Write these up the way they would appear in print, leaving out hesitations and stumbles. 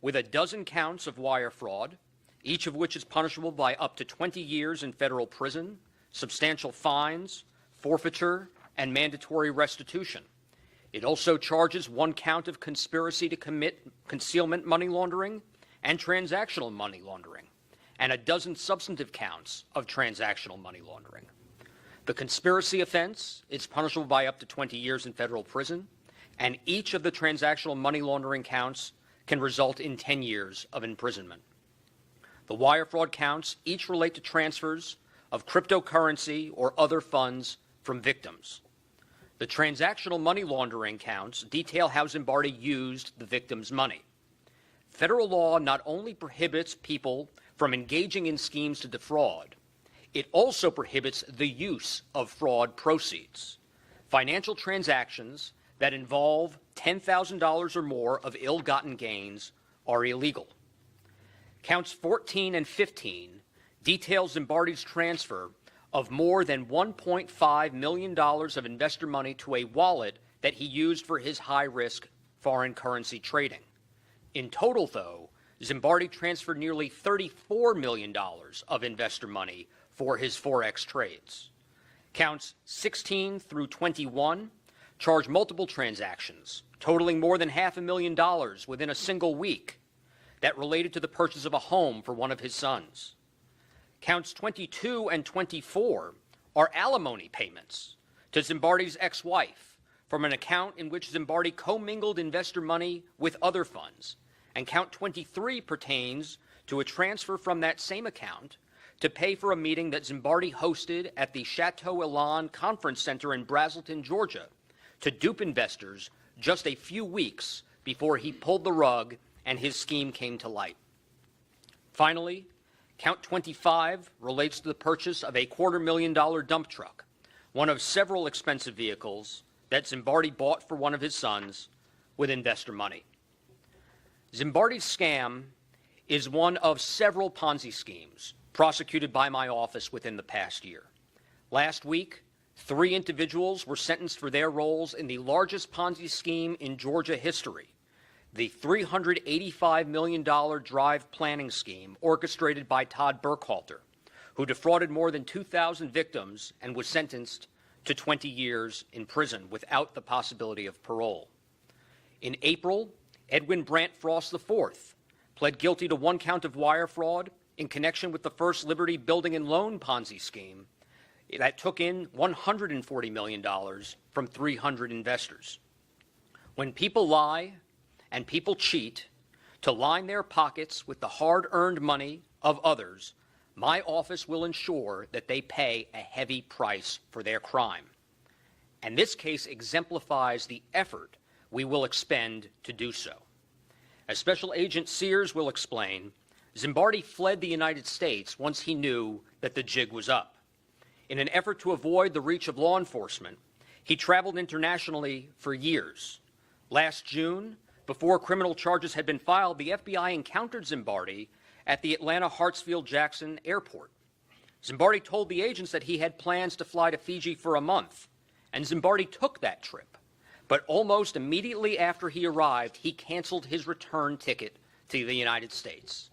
with a dozen counts of wire fraud, each of which is punishable by up to 20 years in federal prison, substantial fines, forfeiture, and mandatory restitution. It also charges one count of conspiracy to commit concealment money laundering and transactional money laundering, and a dozen substantive counts of transactional money laundering. The conspiracy offense is punishable by up to 20 years in federal prison, and each of the transactional money laundering counts can result in 10 years of imprisonment. The wire fraud counts each relate to transfers of cryptocurrency or other funds from victims. The transactional money laundering counts detail how Zimbardi used the victim's money. Federal law not only prohibits people from engaging in schemes to defraud, it also prohibits the use of fraud proceeds. Financial transactions that involve $10,000 or more of ill-gotten gains are illegal. Counts 14 and 15 detail Zimbardi's transfer of more than $1.5 million of investor money to a wallet that he used for his high-risk foreign currency trading. In total, though, Zimbardi transferred nearly $34 million of investor money for his Forex trades. Counts 16 through 21 charge multiple transactions totaling more than $500,000 within a single week that related to the purchase of a home for one of his sons. Counts 22 and 24 are alimony payments to Zimbardi's ex-wife from an account in which Zimbardi commingled investor money with other funds, and count 23 pertains to a transfer from that same account to pay for a meeting that Zimbardi hosted at the Chateau Elan Conference Center in Braselton, Georgia, to dupe investors just a few weeks before he pulled the rug and his scheme came to light. Finally, count 25 relates to the purchase of a $250,000 dump truck, one of several expensive vehicles that Zimbardi bought for one of his sons with investor money. Zimbardi's scam is one of several Ponzi schemes prosecuted by my office within the past year. Last week, 3 individuals were sentenced for their roles in the largest Ponzi scheme in Georgia history, the $385 million drive planning scheme orchestrated by Todd Burkhalter, who defrauded more than 2,000 victims and was sentenced to 20 years in prison without the possibility of parole. In April, Edwin Brant Frost IV pled guilty to 1 count of wire fraud in connection with the First Liberty Building and Loan Ponzi scheme that took in $140 million from 300 investors. When people lie and people cheat to line their pockets with the hard-earned money of others, my office will ensure that they pay a heavy price for their crime. And this case exemplifies the effort we will expend to do so. As Special Agent Sears will explain, Zimbardi fled the United States once he knew that the jig was up. In an effort to avoid the reach of law enforcement, he traveled internationally for years. Last June, before criminal charges had been filed, the FBI encountered Zimbardi at the Atlanta Hartsfield-Jackson Airport. Zimbardi told the agents that he had plans to fly to Fiji for a month, and Zimbardi took that trip. But almost immediately after he arrived, he canceled his return ticket to the United States.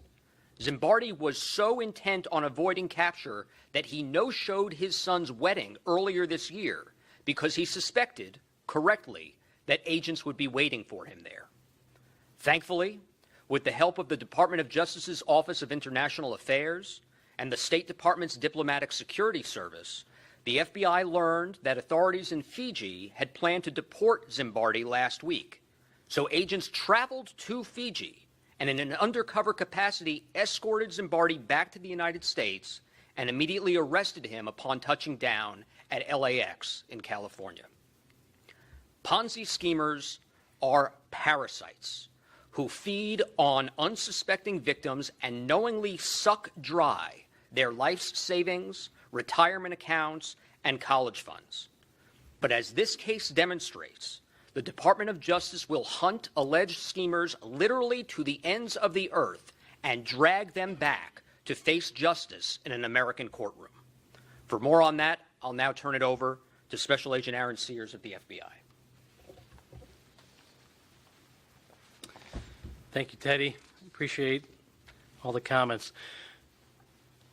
Zimbardi was so intent on avoiding capture that he no-showed his son's wedding earlier this year because he suspected, correctly, that agents would be waiting for him there. Thankfully, with the help of the Department of Justice's Office of International Affairs and the State Department's Diplomatic Security Service, the FBI learned that authorities in Fiji had planned to deport Zimbardi last week. So agents traveled to Fiji and in an undercover capacity escorted Zimbardi back to the United States and immediately arrested him upon touching down at LAX in California. Ponzi schemers are parasites who feed on unsuspecting victims and knowingly suck dry their life's savings, retirement accounts, and college funds. But as this case demonstrates, the Department of Justice will hunt alleged schemers literally to the ends of the earth and drag them back to face justice in an American courtroom. For more on that, I'll now turn it over to Special Agent Aaron Sears of the FBI. Thank you, Teddy. Appreciate all the comments.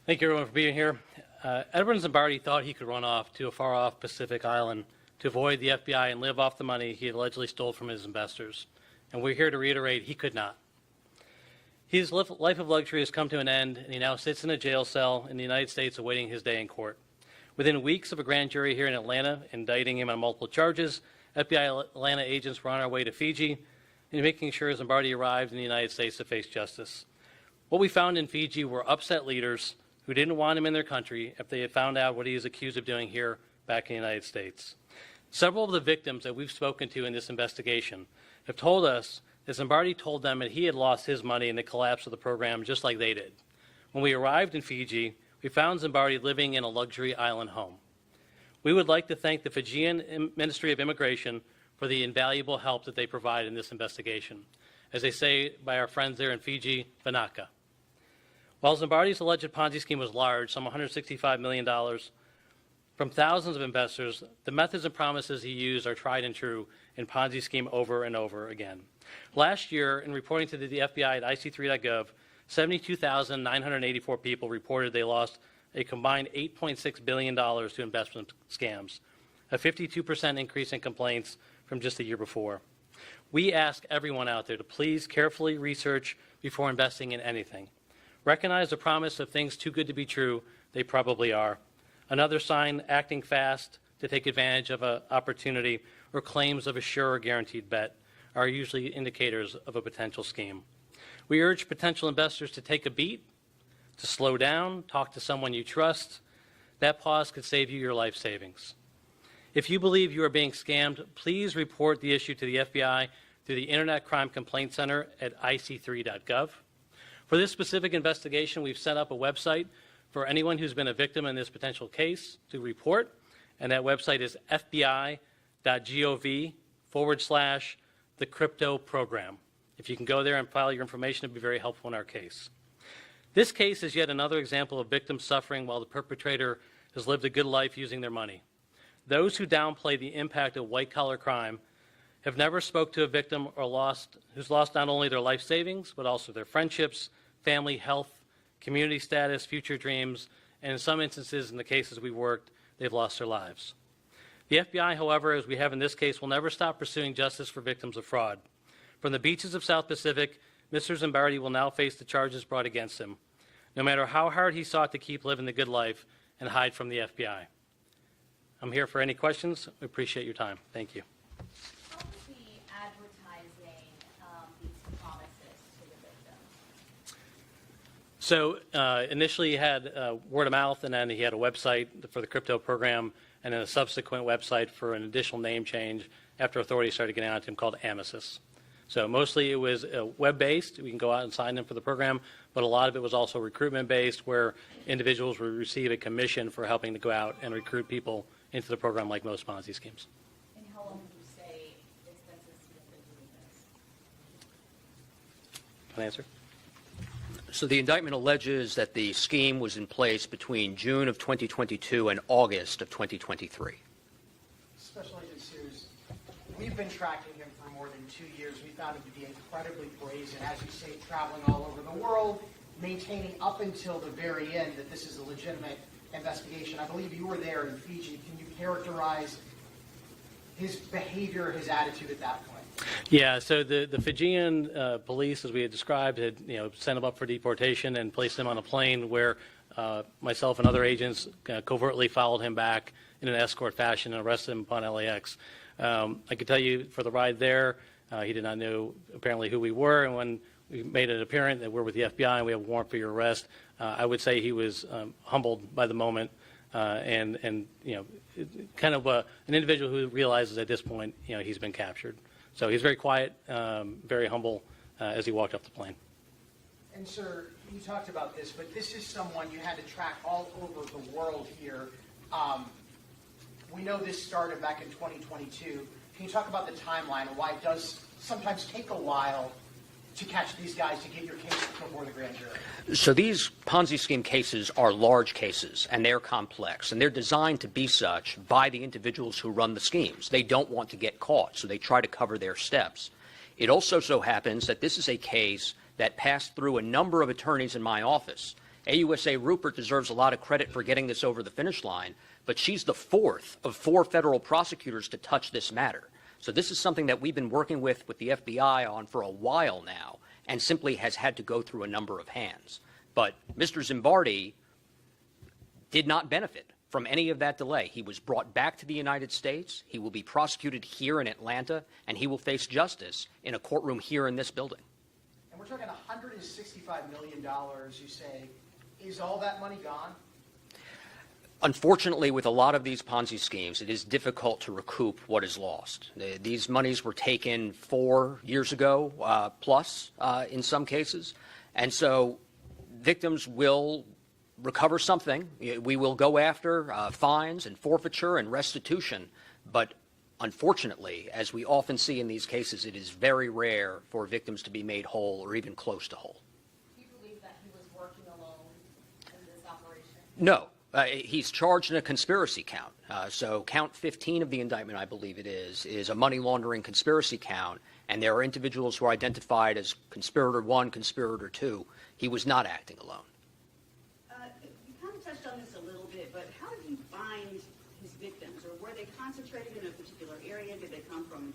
Thank you, everyone, for being here. Edward Zimbardi thought he could run off to a far-off Pacific island to avoid the FBI and live off the money he allegedly stole from his investors. And we're here to reiterate he could not. His life of luxury has come to an end, and he now sits in a jail cell in the United States awaiting his day in court. Within weeks of a grand jury here in Atlanta indicting him on multiple charges, FBI Atlanta agents were on our way to Fiji and making sure Zimbardi arrived in the United States to face justice. What we found in Fiji were upset leaders who didn't want him in their country if they had found out what he is accused of doing here back in the United States. Several of the victims that we've spoken to in this investigation have told us that Zimbardi told them that he had lost his money in the collapse of the program just like they did. When we arrived in Fiji, we found Zimbardi living in a luxury island home. We would like to thank the Fijian Ministry of Immigration for the invaluable help that they provide in this investigation. As they say by our friends there in Fiji, Vanaka. While Zimbardi's alleged Ponzi scheme was large, some $165 million, from thousands of investors, the methods and promises he used are tried and true in Ponzi scheme over and over again. Last year, in reporting to the FBI at ic3.gov, 72,984 people reported they lost a combined $8.6 billion to investment scams, a 52% increase in complaints from just the year before. We ask everyone out there to please carefully research before investing in anything. Recognize the promise of things too good to be true, they probably are. Another sign, acting fast to take advantage of an opportunity or claims of a sure or guaranteed bet are usually indicators of a potential scheme. We urge potential investors to take a beat, to slow down, talk to someone you trust. That pause could save you your life savings. If you believe you are being scammed, please report the issue to the FBI through the Internet Crime Complaint Center at ic3.gov. For this specific investigation, we've set up a website for anyone who's been a victim in this potential case to report, and that website is fbi.gov/the crypto program. If you can go there and file your information, it'd be very helpful in our case. This case is yet another example of victims suffering while the perpetrator has lived a good life using their money. Those who downplay the impact of white-collar crime have never spoke to a victim who's lost not only their life savings, but also their friendships, family, health, community status, future dreams, and in some instances, in the cases we worked, they've lost their lives. The FBI, however, as we have in this case, will never stop pursuing justice for victims of fraud. From the beaches of South Pacific, Mr. Zimbardi will now face the charges brought against him, no matter how hard he sought to keep living the good life and hide from the FBI. I'm here for any questions. We appreciate your time. Thank you. How was he advertising these promises to the victims? So initially he had word of mouth, and then he had a website for the crypto program, and then a subsequent website for an additional name change after authorities started getting on to him called Amesis. So mostly it was web-based. We can go out and sign in for the program, but a lot of it was also recruitment-based, where individuals would receive a commission for helping to go out and recruit people into the program like most Ponzi schemes. And how long would you say expenses to have been doing this? Can I answer? So the indictment alleges that the scheme was in place between June of 2022 and August of 2023. Special Agent Sears, we've been tracking him for more than 2 years. We found him to be incredibly brazen, as you say, traveling all over the world, maintaining up until the very end that this is a legitimate investigation. I believe you were there in Fiji. Can you characterize his behavior, his attitude at that point? Yeah, so the Fijian police, as we had described, had sent him up for deportation and placed him on a plane where myself and other agents covertly followed him back in an escort fashion and arrested him upon LAX. I could tell you for the ride there, he did not know apparently who we were, and when we made it apparent that we're with the FBI and we have a warrant for your arrest, I would say he was humbled by the moment and kind of an individual who realizes at this point he's been captured. So he's very quiet, very humble as he walked off the plane. And sir, you talked about this, but this is someone you had to track all over the world here. We know this started back in 2022. Can you talk about the timeline and why it does sometimes take a while to catch these guys to get your case before the grand jury? So these Ponzi scheme cases are large cases, and they're complex, and they're designed to be such by the individuals who run the schemes. They don't want to get caught, so they try to cover their steps. It also so happens that this is a case that passed through a number of attorneys in my office. AUSA Rupert deserves a lot of credit for getting this over the finish line, but she's the fourth of 4 federal prosecutors to touch this matter. So this is something that we've been working with the FBI on for a while now, and simply has had to go through a number of hands. But Mr. Zimbardi did not benefit from any of that delay. He was brought back to the United States. He will be prosecuted here in Atlanta, and he will face justice in a courtroom here in this building. And we're talking $165 million, you say. Is all that money gone? Unfortunately, with a lot of these Ponzi schemes, it is difficult to recoup what is lost. These monies were taken 4 years ago, plus in some cases. And so victims will recover something. We will go after fines and forfeiture and restitution. But unfortunately, as we often see in these cases, it is very rare for victims to be made whole or even close to whole. Do you believe that he was working alone in this operation? No. He's charged in a conspiracy count. So count 15 of the indictment, I believe it is a money laundering conspiracy count. And there are individuals who are identified as conspirator 1, conspirator 2. He was not acting alone. You kind of touched on this a little bit, but how did you find his victims? Or were they concentrated in a particular area? Did they come from,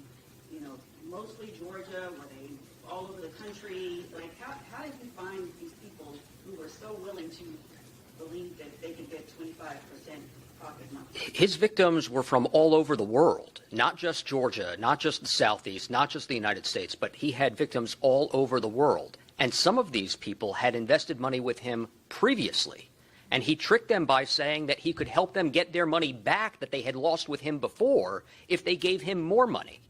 mostly Georgia? Were they all over the country? Like, how did you find these people who were so willing to believe that they could get 25% pocket money? His victims were from all over the world, not just Georgia, not just the Southeast, not just the United States, but he had victims all over the world. And some of these people had invested money with him previously. And he tricked them by saying that he could help them get their money back that they had lost with him before if they gave him more money.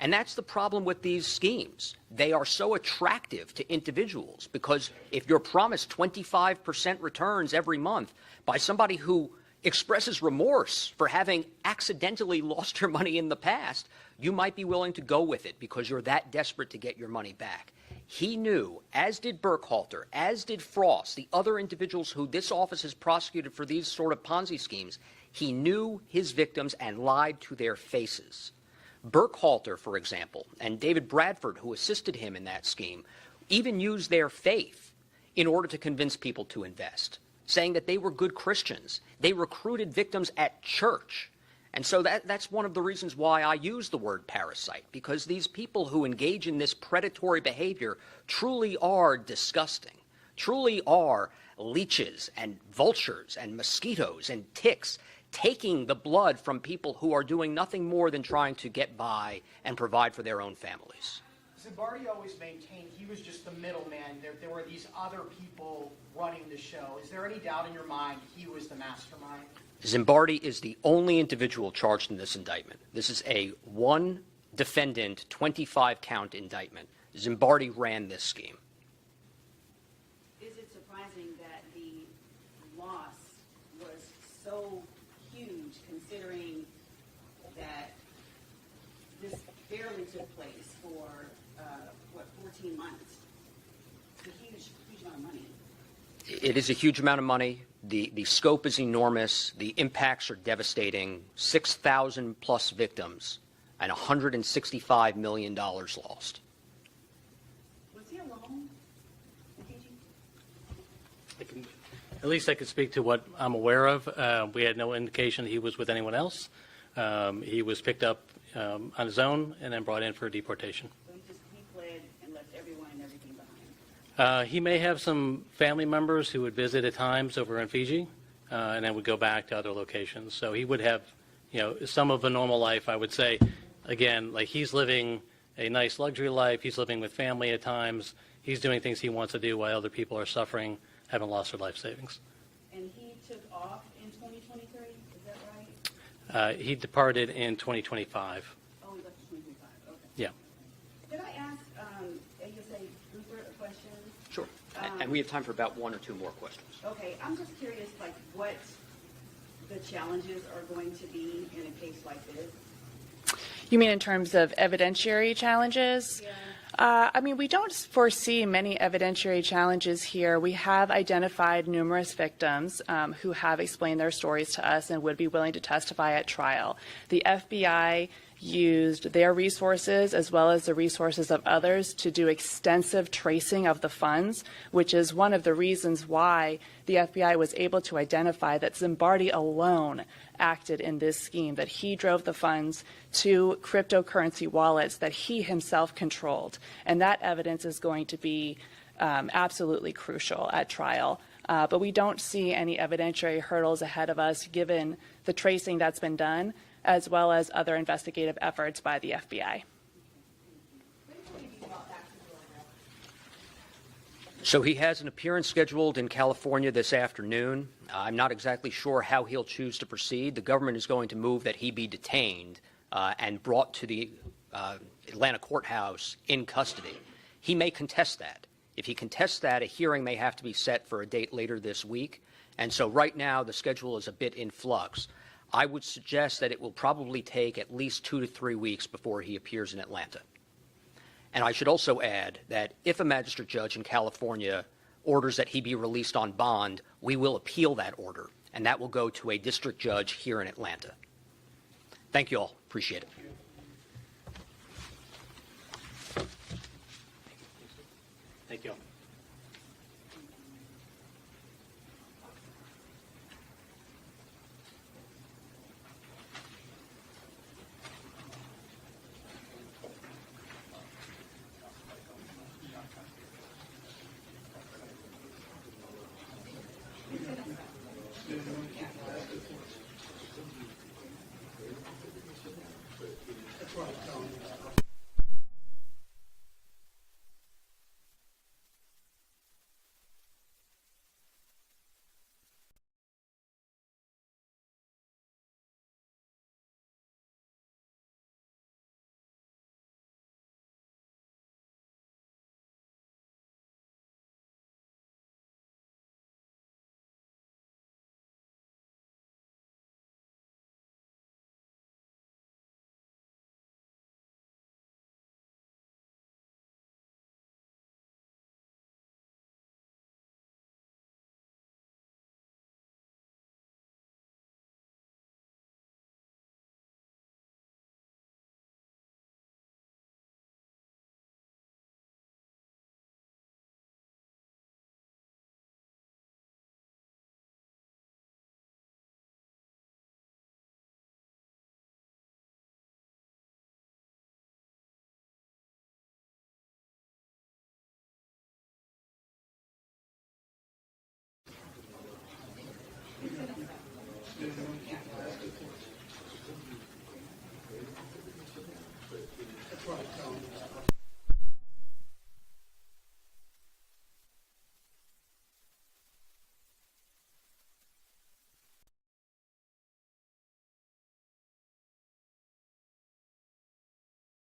And that's the problem with these schemes. They are so attractive to individuals because if you're promised 25% returns every month by somebody who expresses remorse for having accidentally lost your money in the past, you might be willing to go with it because you're that desperate to get your money back. He knew, as did Burkhalter, as did Frost, the other individuals who this office has prosecuted for these sort of Ponzi schemes, he knew his victims and lied to their faces. Burkhalter, for example, and David Bradford, who assisted him in that scheme, even used their faith in order to convince people to invest, saying that they were good Christians. They recruited victims at church. And so that's one of the reasons why I use the word parasite, because these people who engage in this predatory behavior truly are disgusting, truly are leeches and vultures and mosquitoes and ticks, taking the blood from people who are doing nothing more than trying to get by and provide for their own families. Zimbardi always maintained he was just the middleman. There were these other people running the show. Is there any doubt in your mind he was the mastermind? Zimbardi is the only individual charged in this indictment. This is a 1 defendant, 25 count indictment. Zimbardi ran this scheme. Is it surprising that the loss was so huge, considering that this barely took place for, 14 months? It's a huge amount of money. It is a huge amount of money. The scope is enormous. The impacts are devastating. 6,000 plus victims and $165 million lost. Was he alone in Fiji? At least I could speak to what I'm aware of. We had no indication he was with anyone else. He was picked up on his own and then brought in for deportation. So he fled and left everyone and everything behind. He may have some family members who would visit at times over in Fiji and then would go back to other locations. So he would have, some of a normal life, I would say. Again, like he's living a nice luxury life. He's living with family at times. He's doing things he wants to do while other people are suffering, having lost their life savings. And he took off in 2023, is that right? He departed in 2025. Oh, he left in 2025, okay. Yeah. Did I ask AUSA Rupert a question? Sure. And we have time for about 1 or 2 more questions. Okay, I'm just curious, what the challenges are going to be in a case like this. You mean in terms of evidentiary challenges? Yeah. We don't foresee many evidentiary challenges here. We have identified numerous victims who have explained their stories to us and would be willing to testify at trial. The FBI used their resources as well as the resources of others to do extensive tracing of the funds, which is one of the reasons why the FBI was able to identify that Zimbardi alone acted in this scheme, that he drove the funds to cryptocurrency wallets that he himself controlled. And that evidence is going to be absolutely crucial at trial. But we don't see any evidentiary hurdles ahead of us given the tracing that's been done, as well as other investigative efforts by the FBI. So he has an appearance scheduled in California this afternoon. I'm not exactly sure how he'll choose to proceed. The government is going to move that he be detained and brought to the Atlanta courthouse in custody. He may contest that. If he contests that, a hearing may have to be set for a date later this week. And so right now the schedule is a bit in flux. I would suggest that it will probably take at least 2 to 3 weeks before he appears in Atlanta. And I should also add that if a magistrate judge in California orders that he be released on bond, we will appeal that order, and that will go to a district judge here in Atlanta. Thank you all. Appreciate it. Thank you all.